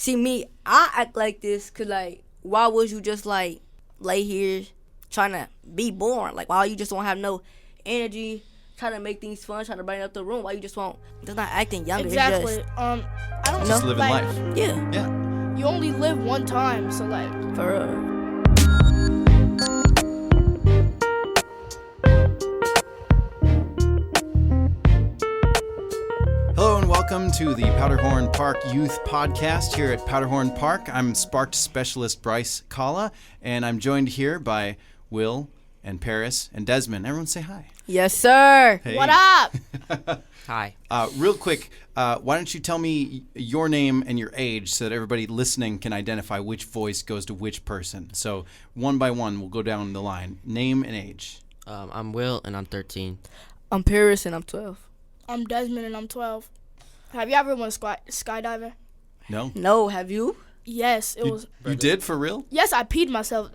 see me, I act like this because, like, why would you just, like, lay here trying to be boring? Like, why you just don't have no energy, trying to make things fun, trying to brighten up the room? Why you just won't? Just not acting younger. Exactly. It's just, I don't Just living like, life. yeah. Yeah. You only live one time, so like. For real. Hello and welcome to the Powderhorn Park Youth Podcast here at Powderhorn Park. I'm Sparked Specialist Bryce Kalal, and I'm joined here by Will and Paris and Desman. Everyone say hi. Yes, sir. Hey. What up? Hi. Real quick, why don't you tell me your name and your age so that everybody listening can identify which voice goes to which person. So one by one, we'll go down the line. Name and age. I'm Will, and I'm 13. I'm Paris, and I'm 12. I'm Desman and I'm 12. Have you ever went skydiving? No? No, have you? Yes, it was. You did for real? Yes, I peed myself.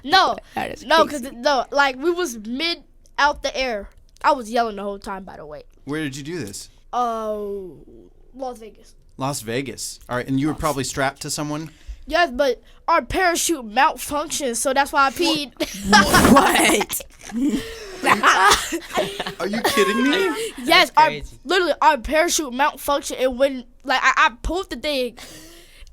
No, That is no, crazy. because like we was mid out the air. I was yelling the whole time, by the way. Where did you do this? Las Vegas. Las Vegas. All right, and you were probably strapped to someone? Yes, but our parachute malfunctioned, so that's why I peed. What? Are you kidding me? Yes, crazy. our parachute malfunctioned. It wouldn't, like, I pulled the thing.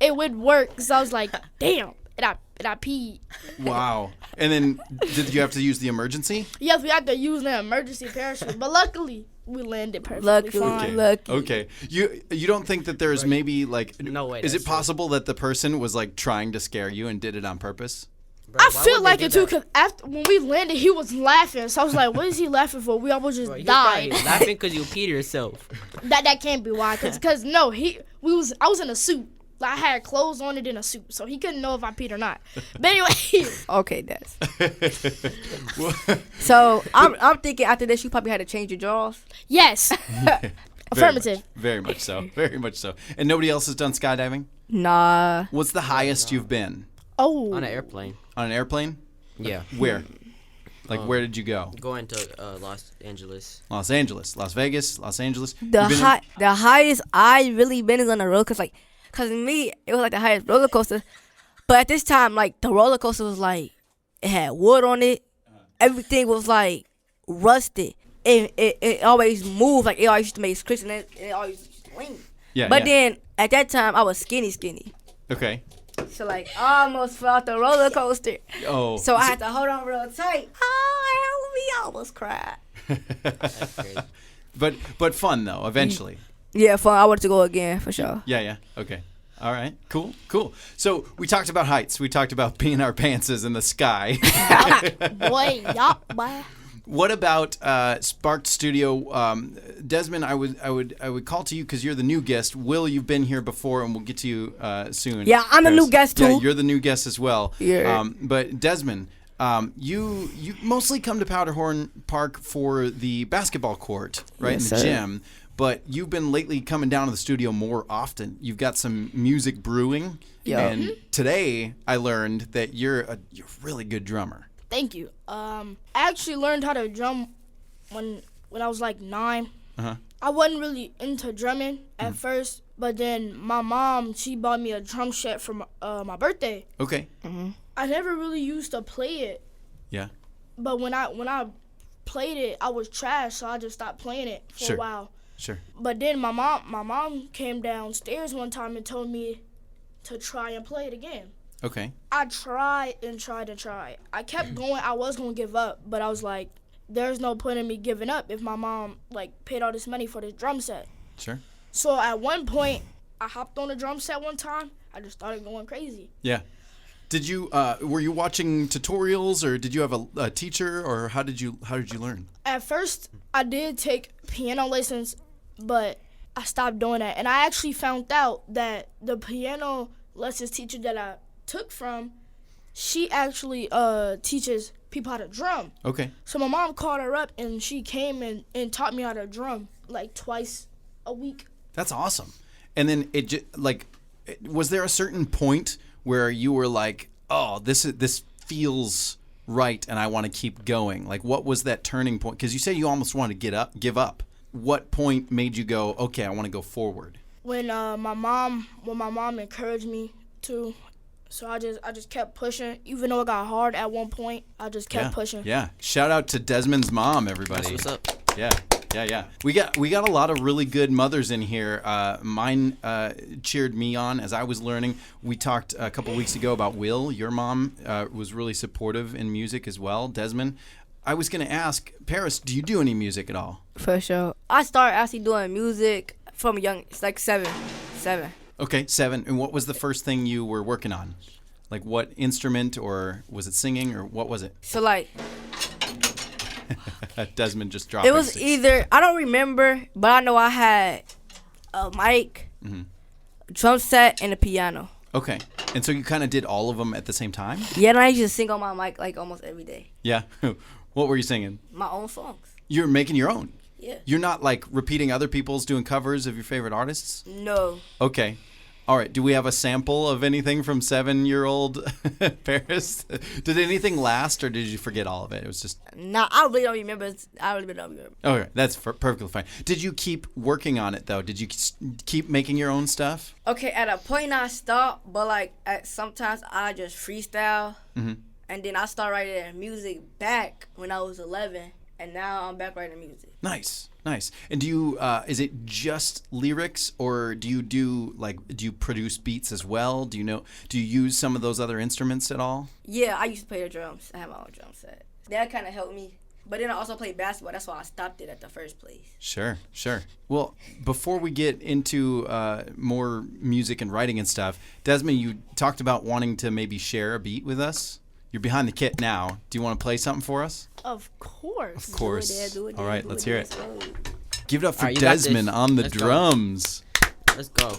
It wouldn't work, so I was like, damn. And I peed. Wow. And then did you have to use the emergency? Yes, we had to use the emergency parachute, but luckily we landed perfectly fine. Lucky. Okay. You don't think that there's maybe like No way, is that's it possible that the person was like trying to scare you and did it on purpose? Bro, I why feel would like they it do too, that? because after when we landed, he was laughing. So I was like, what is he laughing for? We almost just Bro, you died. probably laughing because you peed yourself. That can't be why. Because no, I was in a suit. Like, I had clothes on it in a suit, so he couldn't know if I peed or not. But anyway. Okay, Des. So I'm thinking after this, you probably had to change your drawers. Yes. Affirmative. Very much so. Very much so. And nobody else has done skydiving? Nah. What's the highest you've been? Oh. On an airplane. On an airplane? Yeah. Where? Like where did you go? Going to Los Angeles. Los Angeles, Las Vegas, Los Angeles. The highest I really been is on a roller coaster. Like, cause me, it was like the highest roller coaster. But at this time, like the roller coaster was like, it had wood on it. Everything was like rusted. It always moved. Like it always used to make squeaks and it always used to swing. Yeah. But yeah. then at that time, I was skinny. Okay. So like I almost fell off the roller coaster. Oh. So I had to hold on real tight. Oh, I almost cried. That's crazy. But fun though, eventually. Yeah, fun. I wanted to go again for sure. Yeah. Okay. All right. Cool. So we talked about heights. We talked about peeing our pantses in the sky. Boy, yup, boy. What about Sparked Studio? Desmond, I would call to you because you're the new guest. Will, you've been here before, and we'll get to you soon. Yeah, I'm a new guest, too. Yeah, you're the new guest as well. Yeah. But Desmond, you mostly come to Powderhorn Park for the basketball court, right, Yes, in the sir. gym. But you've been lately coming down to the studio more often. You've got some music brewing. Yeah. And today I learned that you're a really good drummer. Thank you. I actually learned how to drum when I was like 9. Uh-huh. I wasn't really into drumming at first, but then my mom, she bought me a drum set for my birthday. Okay. I never really used to play it, Yeah. but when I played it, I was trash, so I just stopped playing it for Sure. a while. Sure. But then my mom came downstairs one time and told me to try and play it again. Okay. I tried. I kept going. I was going to give up, but I was like, there's no point in me giving up if my mom, like, paid all this money for this drum set. Sure. So at one point, I hopped on the drum set one time. I just started going crazy. Yeah. Did you were you watching tutorials or did you have a teacher or how did you learn? At first, I did take piano lessons, but I stopped doing that. And I actually found out that the piano lessons teacher that I took from, she actually teaches people how to drum. Okay. So my mom called her up and she came and taught me how to drum like twice a week. That's awesome. And then was there a certain point where you were like, "Oh, this feels right and I want to keep going." Like what was that turning point? Cuz you said you almost wanted to give up. What point made you go, "Okay, I want to go forward"? when my mom encouraged me to. So I just kept pushing, even though it got hard at one point. I just kept pushing. Yeah. Shout out to Desmond's mom, everybody. That's what's up. Yeah. We got a lot of really good mothers in here. Mine cheered me on as I was learning. We talked a couple weeks ago about Will. Your mom was really supportive in music as well. Desmond, I was going to ask, Paris, do you do any music at all? For sure. I started actually doing music from young. It's like seven. Okay, 7. And what was the first thing you were working on? Like what instrument, or was it singing, or what was it? So like Desmond just dropped it was either, I don't remember, but I know I had a mic, drum set, and a piano. Okay. And so you kind of did all of them at the same time? Yeah, and I used to sing on my mic like almost every day. Yeah. What were you singing? My own songs. You're making your own? Yeah. You're not like repeating other people's, doing covers of your favorite artists? No. Okay. All right. Do we have a sample of anything from 7-year-old Paris? Did anything last, or did you forget all of it? It was just... Nah, I really don't remember. Okay, that's perfectly fine. Did you keep working on it, though? Did you keep making your own stuff? Okay, at a point I stopped, but like sometimes I just freestyle, and then I start writing music back when I was 11, and now I'm back writing music. Nice. And do you, is it just lyrics, or do you produce beats as well? Do you use some of those other instruments at all? Yeah, I used to play the drums. I have my own drum set. That kind of helped me. But then I also played basketball. That's why I stopped it at the first place. Sure. Well, before we get into more music and writing and stuff, Desmond, you talked about wanting to maybe share a beat with us. You're behind the kit now. Do you want to play something for us? Of course. Of course. Do it there, All right, do let's it hear there. it. Give it up for All right, you got this. Desmond on the Let's go. drums. Let's go.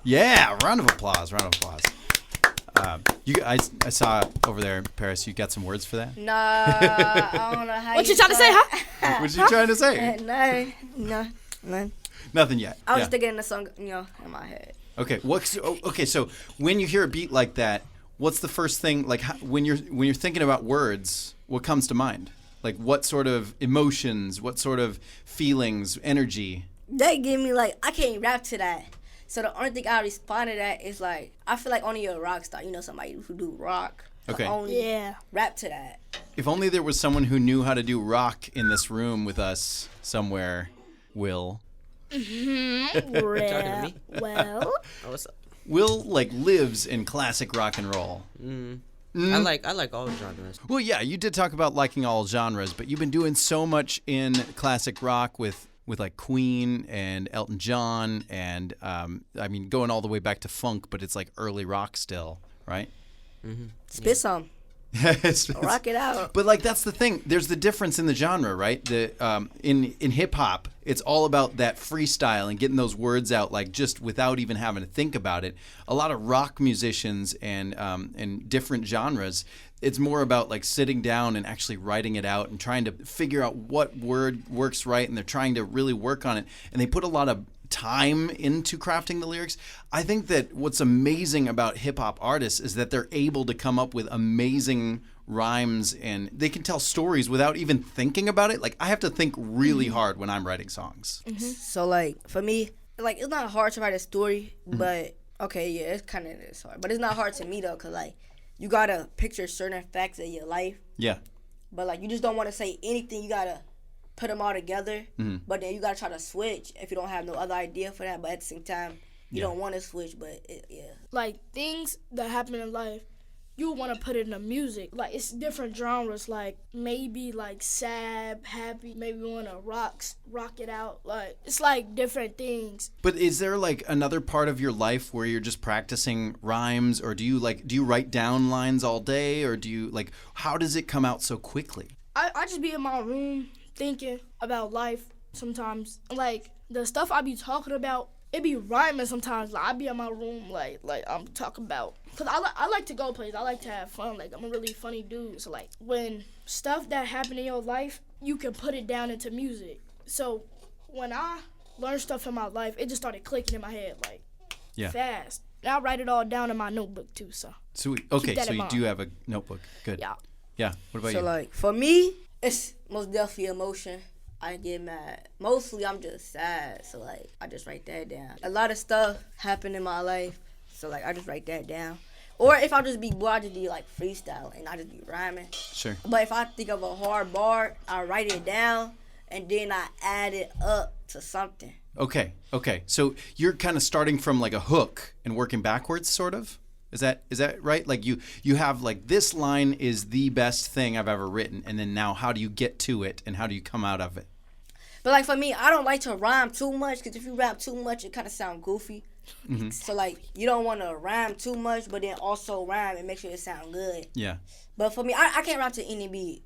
Yeah. Round of applause. I saw over there, Paris. You got some words for that? Nah, I don't know how. What you trying to say, huh? What you trying to say? None. Nothing yet. I was thinking the song, in my head. Okay. So when you hear a beat like that, what's the first thing? Like when you're thinking about words, what comes to mind? Like what sort of emotions? What sort of feelings? Energy? They give me like, I can't rap to that. So the only thing I respond to that is like, I feel like only a rock star, somebody who do rock. Okay. Only rap to that. If only there was someone who knew how to do rock in this room with us somewhere, Will. Talking to me? Well. Oh, what's up? Will lives in classic rock and roll. I like all genres. Well, yeah, you did talk about liking all genres, but you've been doing so much in classic rock with like Queen and Elton John and going all the way back to funk, but it's like early rock still, right? Spit some. Rock it out. But that's the thing. There's the difference in the genre, right? In hip hop, it's all about that freestyle and getting those words out just without even having to think about it. A lot of rock musicians and different genres, it's more about sitting down and actually writing it out and trying to figure out what word works right, and they're trying to really work on it. And they put a lot of time into crafting the lyrics. I think that what's amazing about hip hop artists is that they're able to come up with amazing rhymes, and they can tell stories without even thinking about it. I have to think really hard when I'm writing songs. So for me, it's not hard to write a story, but okay, yeah, it's kind of hard. But it's not hard to me though, cause you gotta picture certain facts of your life. Yeah. But you just don't want to say anything. You gotta put them all together. But then you gotta try to switch if you don't have no other idea for that. But at the same time, you don't want to switch. But Things that happen in life, you want to put it in the music. It's different genres. Maybe sad, happy. Maybe you want to rock it out. It's different things. But is there another part of your life where you're just practicing rhymes, or do you write down lines all day, or do you how does it come out so quickly? I just be in my room thinking about life sometimes. The stuff I be talking about it be rhyming sometimes. Like I be in my room, like I'm talking about, cause I like to go places. I like to have fun. Like I'm a really funny dude. So like when stuff that happen in your life, you can put it down into music. So when I learned stuff in my life, it just started clicking in my head like fast. And I write it all down in my notebook too. So Sweet. Okay, so you mind. do have a notebook. Good. Yeah. Yeah. What about So you? like for me, it's most definitely emotion. I get mad. Mostly I'm just sad. So like I just write that down. A lot of stuff happened in my life. So like I just write that down. Or if I just be bored, I just be like freestyling. I just be rhyming. Sure. But if I think of a hard bar, I write it down and then I add it up to something. Okay. So you're kind of starting from like a hook and working backwards, sort of. Is that right? Like you have like this line is the best thing I've ever written, and then now how do you get to it and how do you come out of it? But like for me, I don't like to rhyme too much because if you rap too much, it kind of sound goofy. Mm-hmm. So like you don't want to rhyme too much, but then also rhyme and make sure it sound good. Yeah. But for me, I can't rhyme to any beat.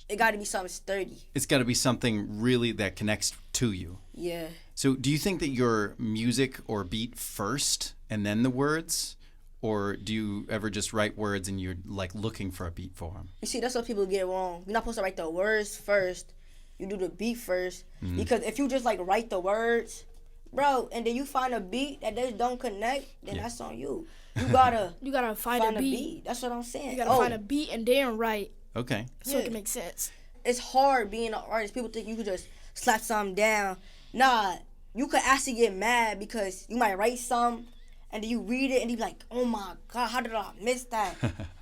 It got to be something sturdy. It's got to be something really that connects to you. Yeah. So do you think that your music or beat first and then the words? Or do you ever just write words and you're like looking for a beat for them? You see, that's what people get wrong. You're not supposed to write the words first. You do the beat first. Mm-hmm. Because if you just like write the words, bro, and then you find a beat that just don't connect, then that's on you. You gotta find a beat. That's what I'm saying. You gotta find a beat and then write. Okay. So it can make sense. It's hard being an artist. People think you could just slap something down. Nah, you could actually get mad because you might write something and then you read it and you be like, oh my God, how did I miss that?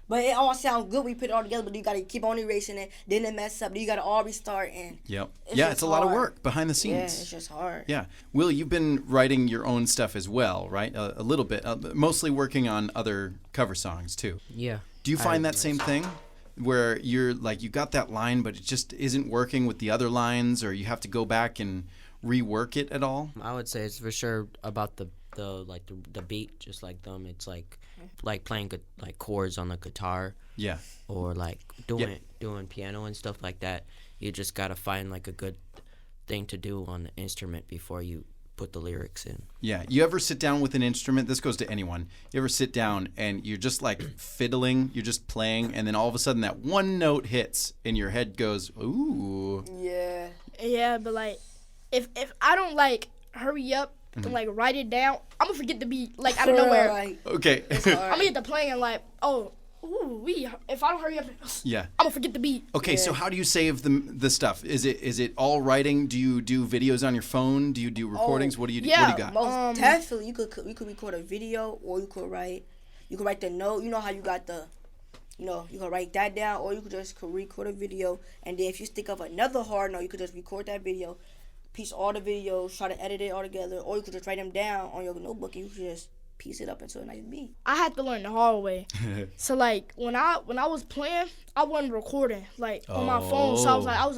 But it all sounds good when you put it all together, but you gotta keep on erasing it, then it mess up, then you gotta all restart and Yep. it's It's a lot of hard. work behind the scenes. Yeah, it's just hard. Yeah. Will, you've been writing your own stuff as well, right? A little bit. Mostly working on other cover songs too. Yeah. Do you find that same thing? Where you're like, you got that line, but it just isn't working with the other lines, or you have to go back and rework it at all? I would say it's for sure about the beat, just like them. It's like playing like chords on the guitar. Yeah. Or like doing piano and stuff like that. You just gotta find like a good thing to do on the instrument before you put the lyrics in. Yeah. You ever sit down with an instrument? This goes to anyone. You ever sit down and you're just like fiddling, you're just playing, and then all of a sudden that one note hits and your head goes, ooh. Yeah. Yeah, but like if I don't like hurry up and like write it down, I'm gonna forget the beat like out of nowhere. Like, Okay. it's hard. I'm gonna get to playing and like, if I don't hurry up, Yeah. I'm gonna forget the beat. Okay, so how do you save the stuff? Is it all writing? Do you do videos on your phone? Do you do recordings? What do you do? yeah. What do you got? Most definitely, you could record a video, or you could write the note. You know how you got you could write that down, or you could just record a video, and then if you think of another hard note, you could just record that video, piece all the videos, try to edit it all together, or you could just write them down on your notebook, and you could just piece it up into a nice beat. I had to learn the hard way. So like when I was playing, I wasn't recording like on my phone. So I was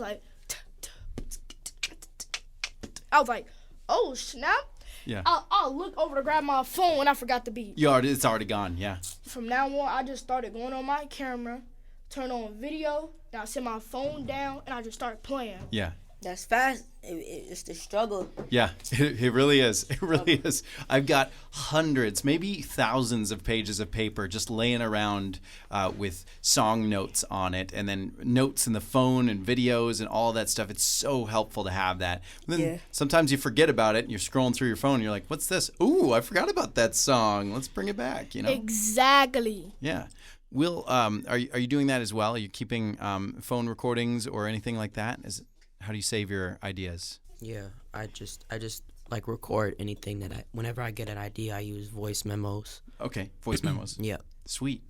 like, oh snap. Yeah. I'll look over to grab my phone and I forgot the beat. It's already gone. Yeah. From now on, I just started going on my camera, turn on video, then I set my phone down and I just start playing. Yeah. That's fast. It's the struggle. Yeah, it really is. It really is. I've got hundreds, maybe thousands of pages of paper just laying around with song notes on it, and then notes in the phone and videos and all that stuff. It's so helpful to have that. Then sometimes you forget about it and you're scrolling through your phone and you're like, what's this? Ooh, I forgot about that song. Let's bring it back, Exactly. Yeah. Will, are you doing that as well? Are you keeping phone recordings or anything like that? How do you save your ideas? Yeah, I just like record anything that whenever I get an idea, I use voice memos. Okay, voice memos. Yeah. Sweet.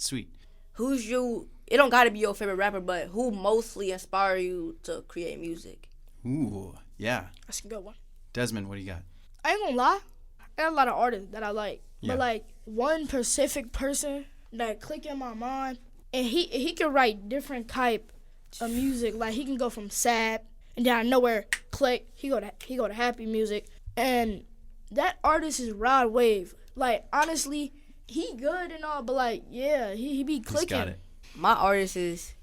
It don't gotta be your favorite rapper, but who mostly inspire you to create music? Ooh, yeah. That's a good one. Desmond, what do you got? I ain't gonna lie, I got a lot of artists that I like. Yeah. But like one specific person that click in my mind, and he can write different type of music. Like he can go from sad, and then out of nowhere, click, he go to happy music. And that artist is Rod Wave. Like, honestly, he good and all, but like, yeah, he be clicking. He's got it. My artist is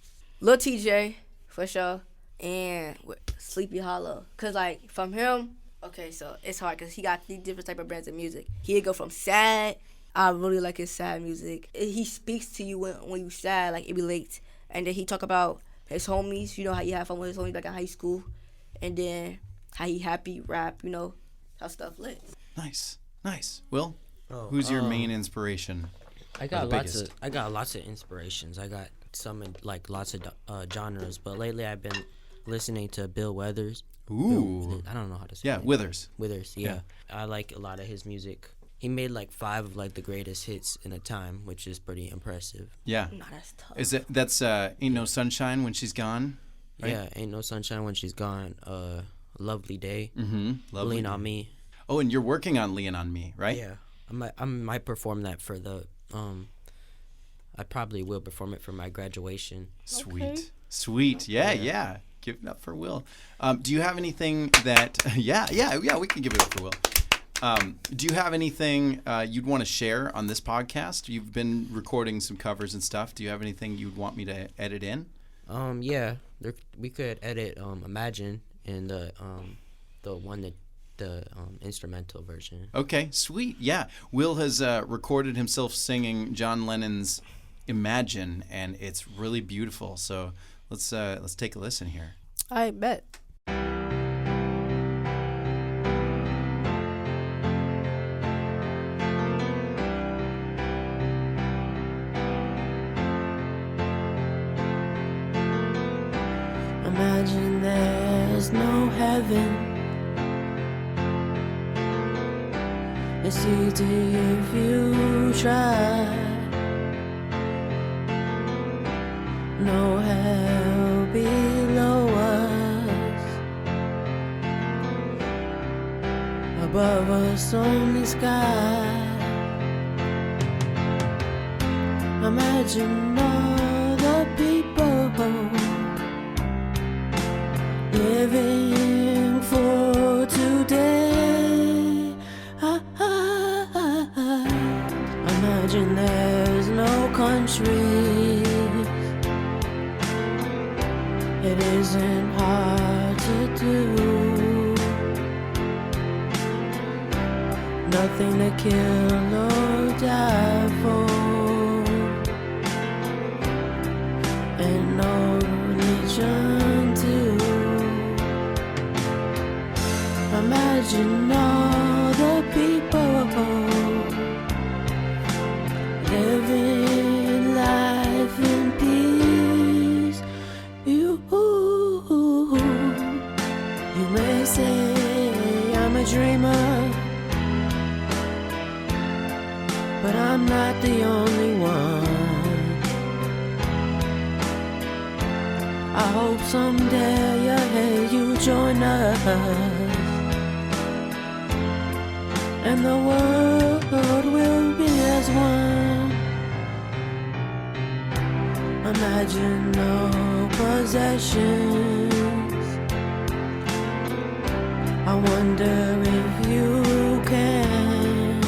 Lil TJ, for sure, and Sleepy Hollow. Cause like from him, Okay, so it's hard because he got 3 different type of brands of music. He'd go from sad. I really like his sad music. He speaks to you when you sad, like it relates. And then he talk about his homies. You know how he have fun with his homies like in high school, and then how he happy rap. You know how stuff lit. Nice. Will, Oh, who's your main inspiration? I got the lots biggest? of inspirations. I got some in, like lots of genres, but lately I've been listening to Bill Withers. Ooh. I don't know how to say Yeah, it. Withers. Withers, yeah. I like a lot of his music. He made like 5 of like the greatest hits in a time, which is pretty impressive. Yeah. Nah, that's tough. That's Ain't No Sunshine When She's Gone? Right? Yeah, Ain't No Sunshine When She's Gone. Lovely Day. Mm-hmm. Lovely. Lean on Me. Oh, and you're working on Lean on Me, right? Yeah, I might perform that for the I probably will perform it for my graduation. Sweet. Yeah. Give it up for Will. Do you have anything that? Yeah. We can give it up for Will. Do you have anything you'd want to share on this podcast? You've been recording some covers and stuff. Do you have anything you'd want me to edit in? Yeah, we could edit Imagine in the one that the instrumental version. Okay, sweet. Yeah, Will has recorded himself singing John Lennon's Imagine, and it's really beautiful. So let's take a listen here. I bet. Imagine there's no heaven. It's easy if you try. No hell below us. Above us only sky. Imagine all the people living for today. Imagine there's no country. It isn't hard to do. Nothing to kill or die for, and no religion too. Imagine all the people living life in peace. You may say I'm a dreamer, but I'm not the only one. I hope someday you join us, and the world will be as one. Imagine no possessions. I wonder if you can.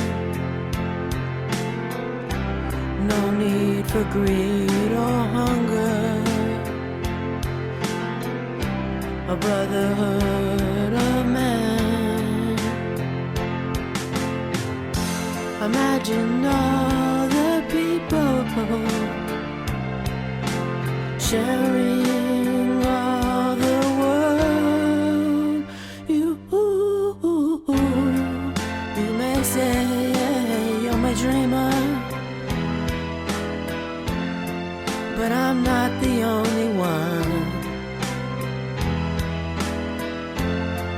No need for greed or hunger. A brotherhood of man. Imagine all the people sharing all the world. You may say you're my dreamer, but I'm not the only one.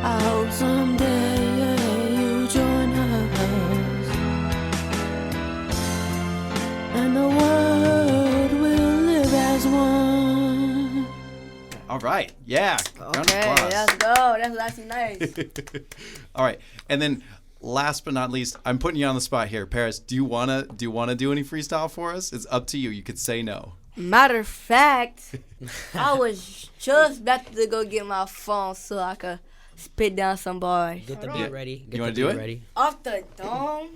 I hope someday you join us, and the world will live as one. All right. Yeah. Round of Okay, applause. let's go. That's actually nice. All right. And then last but not least, I'm putting you on the spot here. Paris, do you wanna do any freestyle for us? It's up to you. You could say no. Matter of fact, I was just about to go get my phone so I could spit down some bars. Get the Hold beat on. ready. Get You wanna the do beat it? ready. Off the dome.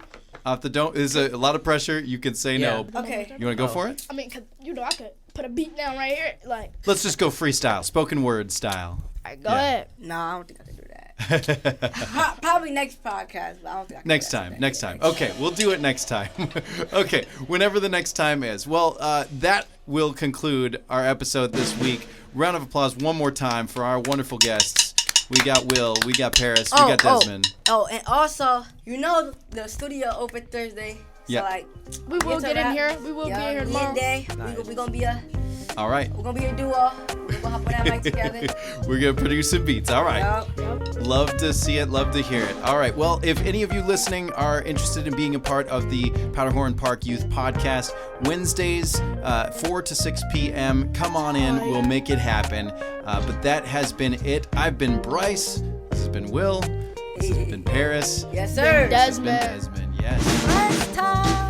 Off the dome, there's a lot of pressure. You can say no. Okay. You wanna go for it? I mean, 'cause, I could put a beat down right here. Like, Let's just go freestyle, spoken word style. all right, go Yeah. ahead. Nah, I don't think I can do that. Probably next podcast, but I don't think I can Next do that time. today. Next time. Okay, we'll do it next time. Okay, whenever the next time is. Well, that will conclude our episode this week. Round of applause one more time for our wonderful guests. We got Will, we got Paris, we got Desmond. Oh, and also, you know the studio open Thursday. Yeah. So like, We will get in here. We will be in here tomorrow. Day. We gonna be All right. we're gonna be a duo. We're gonna hop on that mic together. We're going to produce some beats. All right. Yup. Love to see it. Love to hear it. All right. Well, if any of you listening are interested in being a part of the Powderhorn Park Youth Podcast, Wednesdays, 4 to 6 p.m., come on in. We'll make it happen. But that has been it. I've been Bryce. This has been Will. This has been Paris. Yes, sir. This has been Desmond. Yes. Last time.